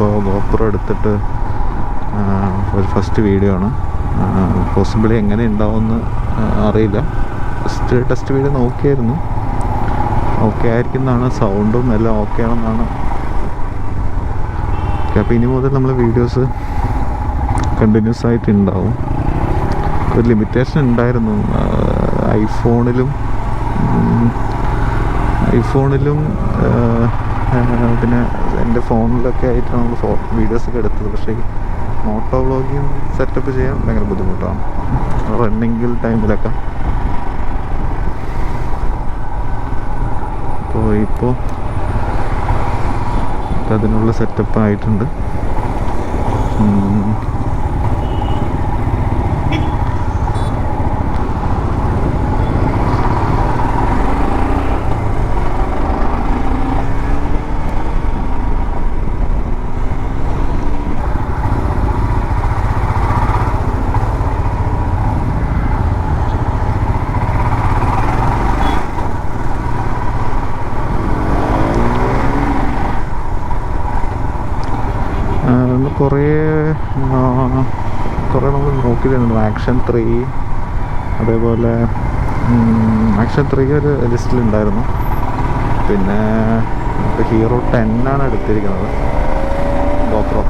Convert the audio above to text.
ഇപ്പോൾ ഗോപ്രോ എടുത്തിട്ട് ഒരു ഫസ്റ്റ് വീഡിയോ ആണ്. പോസിബിളി എങ്ങനെ ഉണ്ടാവുമെന്ന് അറിയില്ല. ടെസ്റ്റ് വീഡിയോ നോക്കിയായിരുന്നു. ഓക്കെ ആയിരിക്കുന്നതാണ്, സൗണ്ടും എല്ലാം ഓക്കെ ആണെന്നാണ്. അപ്പോൾ ഇനി മുതൽ നമ്മൾ വീഡിയോസ് കണ്ടിന്യൂസ് ആയിട്ട് ഉണ്ടാവും. ഒരു ലിമിറ്റേഷൻ ഉണ്ടായിരുന്നു ഐഫോണിലും പിന്നെ എൻ്റെ ഫോണിലൊക്കെ ആയിട്ട് നമ്മൾ വീഡിയോസൊക്കെ എടുത്തത്. പക്ഷേ മോട്ടോ വ്ളോഗിങ് സെറ്റപ്പ് ചെയ്യാൻ ഭയങ്കര ബുദ്ധിമുട്ടാണ് റണ്ണിങ് ടൈമിലൊക്കെ. ഇപ്പോൾ അതിനുള്ള സെറ്റപ്പ് ആയിട്ടുണ്ട്. കുറേ നമ്മൾ നോക്കിയിട്ടുണ്ട്. ആക്ഷൻ 3, അതേപോലെ ആക്ഷൻ 3 ഒരു ലിസ്റ്റിലുണ്ടായിരുന്നു. പിന്നെ ഹീറോ 10 ആണ് എടുത്തിരിക്കുന്നത് ഗോപ്രോ.